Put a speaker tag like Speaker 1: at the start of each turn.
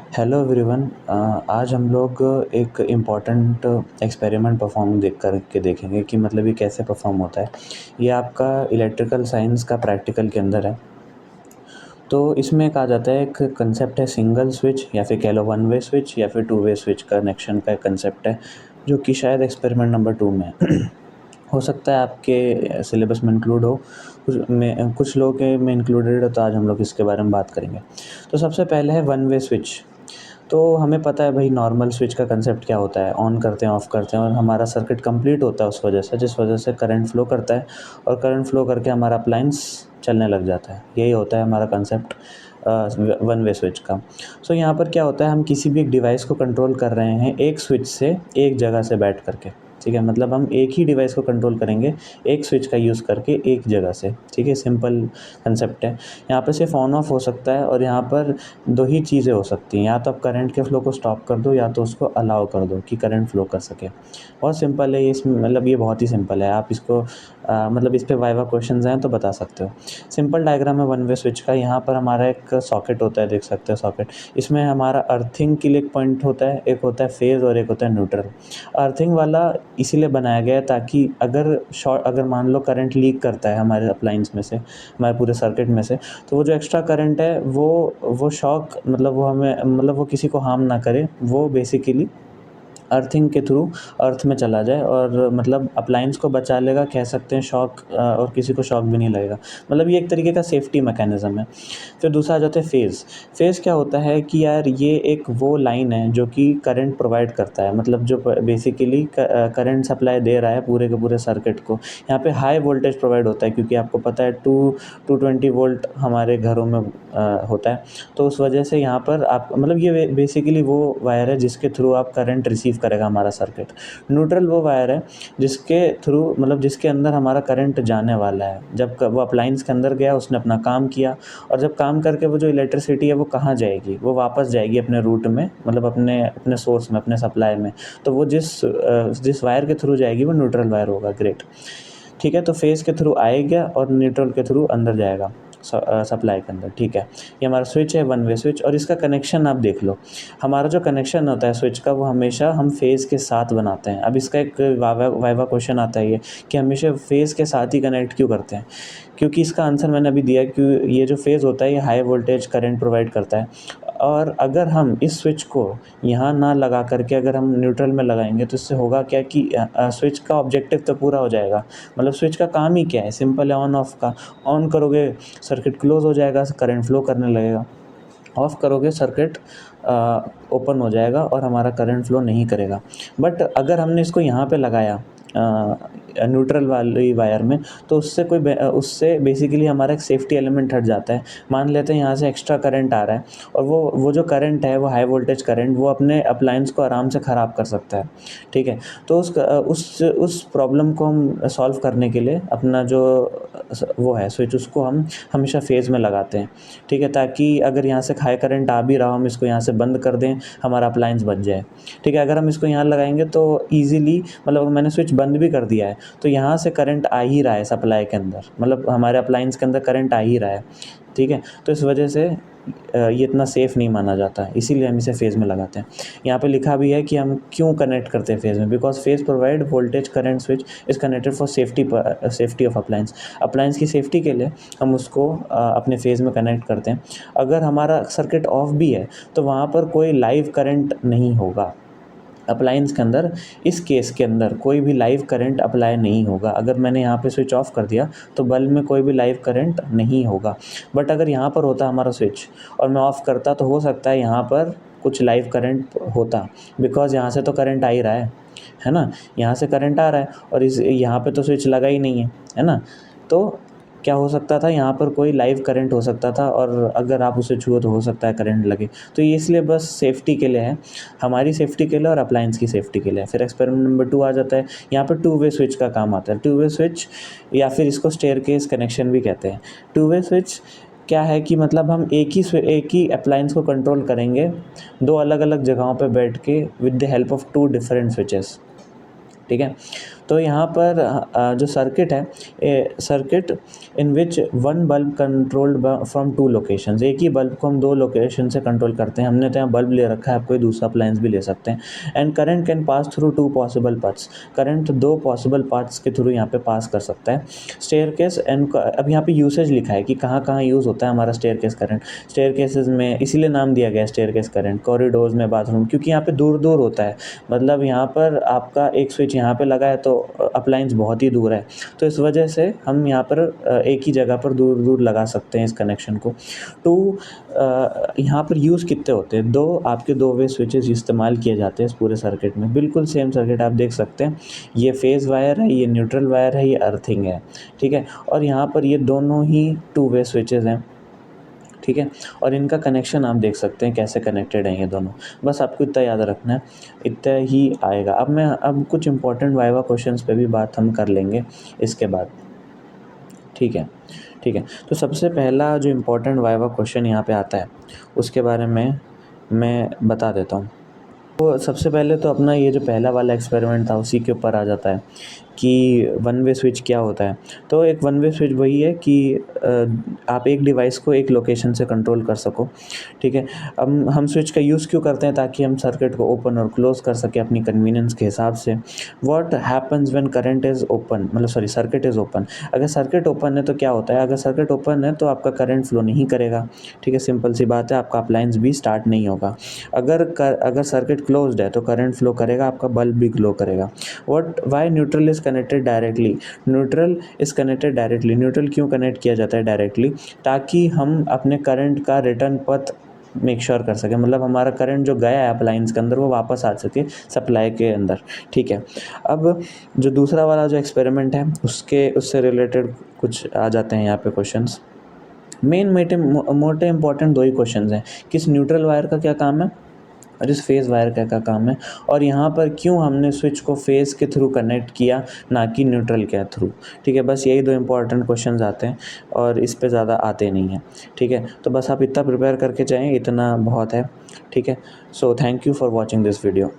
Speaker 1: Hello everyone. आज हम लोग एक इम्पॉर्टेंट एक्सपेरिमेंट परफॉर्म देखेंगे कि मतलब ये कैसे परफॉर्म होता है। ये आपका इलेक्ट्रिकल साइंस का प्रैक्टिकल के अंदर है। तो इसमें कहा जाता है, एक कंसेप्ट है सिंगल स्विच, या फिर कह लो वन वे स्विच, या फिर टू वे स्विच कनेक्शन का एक कंसेप्ट है, जो कि शायद एक्सपेरिमेंट नंबर 2 में है। हो सकता है आपके सिलेबस में इंक्लूड हो, कुछ लोगों के में इंक्लूडेड हो, तो आज हम लोग इसके बारे में बात करेंगे। तो सबसे पहले है वन वे स्विच। तो हमें पता है भाई, नॉर्मल स्विच का कंसेप्ट क्या होता है, ऑन करते हैं ऑफ़ करते हैं और हमारा सर्किट कंप्लीट होता है उस वजह से, जिस वजह से करंट फ्लो करता है और करंट फ्लो करके हमारा अप्लायंस चलने लग जाता है। यही होता है हमारा कंसेप्ट वन वे स्विच का। सो यहाँ पर क्या होता है, हम किसी भी एक डिवाइस को कंट्रोल कर रहे हैं एक स्विच से, एक जगह से बैठ करके। ठीक है, मतलब हम एक ही डिवाइस को कंट्रोल करेंगे एक स्विच का यूज़ करके एक जगह से। ठीक है, सिंपल कंसेप्ट है। यहाँ पे सिर्फ ऑन ऑफ हो सकता है और यहाँ पर दो ही चीज़ें हो सकती हैं, या तो आप करंट के फ्लो को स्टॉप कर दो, या तो उसको अलाउ कर दो कि करंट फ्लो कर सके। बहुत सिंपल है ये, इसमें मतलब ये बहुत ही सिंपल है। आप इसको मतलब इस पे वाइवा क्वेश्चंस हैं तो बता सकते हो। सिंपल डायग्राम है वन वे स्विच का। यहाँ पर हमारा एक सॉकेट होता है, देख सकते हो सॉकेट। इसमें हमारा अर्थिंग के लिए एक पॉइंट होता है, एक होता है फेज़ और एक होता है न्यूट्रल। अर्थिंग वाला इसीलिए बनाया गया है ताकि अगर मान लो करंट लीक करता है हमारे अप्लायंस में से, हमारे पूरे सर्किट में से, तो वो जो एक्स्ट्रा करंट है वो शॉक, मतलब वो हमें, मतलब वो किसी को हार्म ना करे, वो बेसिकली अर्थिंग के थ्रू अर्थ में चला जाए और मतलब अप्लायंस को बचा लेगा, कह सकते हैं शॉक, और किसी को शॉक भी नहीं लगेगा। मतलब ये एक तरीके का सेफ्टी मैकेनिज़्म है। फिर दूसरा आ जाता है फेज़। फेज़ क्या होता है कि यार, ये एक वो लाइन है जो कि करंट प्रोवाइड करता है, मतलब जो बेसिकली करंट सप्लाई दे रहा है पूरे के पूरे सर्किट को। यहाँ पे हाई वोल्टेज प्रोवाइड होता है, क्योंकि आपको पता है 220 वोल्ट हमारे घरों में होता है। तो उस वजह से यहाँ पर आप, मतलब ये बेसिकली वो वायर है जिसके थ्रू आप करंट रिसीव करेगा हमारा सर्किट। न्यूट्रल वो वायर है जिसके थ्रू, मतलब जिसके अंदर हमारा करंट जाने वाला है। जब वो अप्लायंस के अंदर गया, उसने अपना काम किया, और जब काम करके वो जो इलेक्ट्रिसिटी है वो कहाँ जाएगी, वो वापस जाएगी अपने रूट में, मतलब अपने अपने सोर्स में, अपने सप्लाई में। तो वो जिस वायर के थ्रू जाएगी वो न्यूट्रल वायर होगा। ग्रेट। ठीक है, तो फेज़ के थ्रू आएगा और न्यूट्रल के थ्रू अंदर जाएगा सप्लाई के अंदर। ठीक है, ये हमारा स्विच है, वन वे स्विच। और इसका कनेक्शन आप देख लो। हमारा जो कनेक्शन होता है स्विच का, वो हमेशा हम फेज़ के साथ बनाते हैं। अब इसका एक वाइवा क्वेश्चन आता है ये, कि हमेशा फेज़ के साथ ही कनेक्ट क्यों करते हैं? क्योंकि इसका आंसर मैंने अभी दिया, कि ये जो फेज़ होता है ये हाई वोल्टेज करंट प्रोवाइड करता है, और अगर हम इस स्विच को यहाँ ना लगा करके अगर हम न्यूट्रल में लगाएंगे, तो इससे होगा क्या कि स्विच का ऑब्जेक्टिव तो पूरा हो जाएगा। मतलब स्विच का काम ही क्या है, सिंपल है, ऑन ऑफ का। ऑन करोगे सर्किट क्लोज हो जाएगा, करंट फ्लो करने लगेगा। ऑफ़ करोगे सर्किट ओपन हो जाएगा और हमारा करंट फ्लो नहीं करेगा। बट अगर हमने इसको यहाँ पे लगाया न्यूट्रल वाली वायर में, तो उससे बेसिकली हमारा एक सेफ्टी एलिमेंट हट जाता है। मान लेते हैं यहाँ से एक्स्ट्रा करंट आ रहा है, और वो जो करंट है, वो हाई वोल्टेज करंट, वो अपने अप्लायंस को आराम से ख़राब कर सकता है। ठीक है, तो उस प्रॉब्लम को हम सॉल्व करने के लिए अपना जो वो है स्विच, उसको हम हमेशा फेज़ में लगाते हैं। ठीक है, ताकि अगर यहाँ से हाई करंट आ भी रहा हो, हम इसको यहाँ से बंद कर दें, हमारा अप्लायंस बच जाए। ठीक है, अगर हम इसको यहाँ लगाएंगे तो ईज़िली, मतलब मैंने स्विच बंद भी कर दिया है तो यहाँ से करंट आ ही रहा है सप्लाई के अंदर, मतलब हमारे अप्लायंस के अंदर करंट आ ही रहा है। ठीक है, तो इस वजह से ये इतना सेफ़ नहीं माना जाता है, इसीलिए हम इसे फेज़ में लगाते हैं। यहाँ पे लिखा भी है कि हम क्यों कनेक्ट करते हैं फेज़ में, because phase provide voltage current switch is connected for safety of appliance. Appliance की सेफ्टी के लिए हम उसको अपने फेज़ में कनेक्ट करते हैं। अगर हमारा सर्किट ऑफ भी है तो वहाँ पर कोई लाइव करंट नहीं होगा अप्लायंस के अंदर। इस केस के अंदर कोई भी लाइव करंट अप्लाई नहीं होगा। अगर मैंने यहाँ पे स्विच ऑफ कर दिया तो बल्ब में कोई भी लाइव करंट नहीं होगा। बट अगर यहाँ पर होता हमारा स्विच और मैं ऑफ़ करता, तो हो सकता है यहाँ पर कुछ लाइव करंट होता, बिकॉज़ यहाँ से तो करंट आ ही रहा है ना? यहाँ से करंट आ रहा है और यहाँ पे तो स्विच लगा ही नहीं है ना? तो क्या हो सकता था, यहाँ पर कोई लाइव करंट हो सकता था, और अगर आप उसे छुओ तो हो सकता है करंट लगे। तो ये इसलिए बस सेफ्टी के लिए है, हमारी सेफ्टी के लिए और अप्लायंस की सेफ्टी के लिए। फिर एक्सपेरिमेंट नंबर 2 आ जाता है। यहाँ पर टू वे स्विच का काम आता है। टू वे स्विच, या फिर इसको स्टेयरकेस कनेक्शन भी कहते हैं। टू वे स्विच क्या है कि मतलब हम एक ही अप्लायंस को कंट्रोल करेंगे दो अलग अलग जगहों पर बैठ के, with the help of two different switches. ठीक है, तो यहाँ पर जो सर्किट है, circuit in which one bulb controlled from two locations, एक ही बल्ब को हम दो लोकेशन से कंट्रोल करते हैं। हमने तो यहाँ बल्ब ले रखा है, आप कोई दूसरा अप्लायंस भी ले सकते हैं। And current can pass through two possible paths, current दो पॉसिबल पाथ्स के थ्रू यहाँ पे पास कर सकता है। स्टेयरकेस एंड, अब यहाँ पे यूसेज लिखा है कि कहाँ कहाँ यूज़ होता है हमारा स्टेयरकेस करंट। स्टेयरकेसेस में इसीलिए नाम दिया गया है स्टेयरकेस करंट, कॉरिडोर्स में, बाथरूम, क्योंकि यहाँ पे दूर दूर होता है। मतलब यहाँ पर आपका एक स्विच यहाँ पे लगा है तो अप्लायंस बहुत ही दूर है, तो इस वजह से हम यहाँ पर एक ही जगह पर दूर दूर लगा सकते हैं इस कनेक्शन को। टू, यहाँ पर यूज़ कितने होते हैं, दो आपके दो वे स्विचेस इस्तेमाल किए जाते हैं इस पूरे सर्किट में। बिल्कुल सेम सर्किट आप देख सकते हैं, ये फेज़ वायर है, ये न्यूट्रल वायर है, ये अर्थिंग है, ठीक है। और यहाँ पर ये दोनों ही टू वे स्विचेस हैं, ठीक है। और इनका कनेक्शन आप देख सकते हैं कैसे कनेक्टेड हैं ये दोनों। बस आपको इतना याद रखना है, इतना ही आएगा। अब कुछ इंपॉर्टेंट वाइवा क्वेश्चंस पे भी बात हम कर लेंगे इसके बाद, ठीक है, ठीक है। तो सबसे पहला जो इम्पोर्टेंट वाइवा क्वेश्चन यहाँ पे आता है उसके बारे में मैं बता देता हूँ। तो सबसे पहले तो अपना ये जो पहला वाला एक्सपेरिमेंट था उसी के ऊपर आ जाता है कि वन वे स्विच क्या होता है। तो एक वन वे स्विच वही है कि आप एक डिवाइस को एक लोकेशन से कंट्रोल कर सको, ठीक है। अब हम स्विच का यूज़ क्यों करते हैं, ताकि हम सर्किट को ओपन और क्लोज़ कर सकें अपनी कन्वीनियंस के हिसाब से। What happens when current is open, मतलब सॉरी सर्किट इज़ ओपन। अगर सर्किट ओपन है तो क्या होता है, अगर सर्किट ओपन है तो आपका करंट फ्लो नहीं करेगा, ठीक है, सिंपल सी बात है, आपका अप्लायंस भी स्टार्ट नहीं होगा। अगर सर्किट क्लोज्ड है तो करंट फ्लो करेगा, आपका बल्ब भी ग्लो करेगा। Why neutral is connected directly, neutral is connected directly, neutral क्यों कनेक्ट किया जाता है डायरेक्टली, ताकि हम अपने करंट का रिटर्न पथ मेक श्योर कर सकें, मतलब हमारा करंट जो गया है अप्लायंस के अंदर वो वापस आ सके सप्लाई के अंदर, ठीक है। अब जो दूसरा वाला जो एक्सपेरिमेंट है उससे रिलेटेड कुछ आ जाते हैं यहाँ पे क्वेश्चंस। मोटे इंपॉर्टेंट दो ही क्वेश्चंस हैं, किस न्यूट्रल वायर का क्या काम है और इस फेज़ वायर का क्या काम है, और यहाँ पर क्यों हमने स्विच को फेज़ के थ्रू कनेक्ट किया ना कि न्यूट्रल के थ्रू, ठीक है। बस यही दो इंपॉर्टेंट क्वेश्चंस आते हैं और इस पे ज़्यादा आते नहीं हैं, ठीक है। तो बस आप इतना प्रिपेयर करके जाएँ, इतना बहुत है, ठीक है। So thank you for watching this video.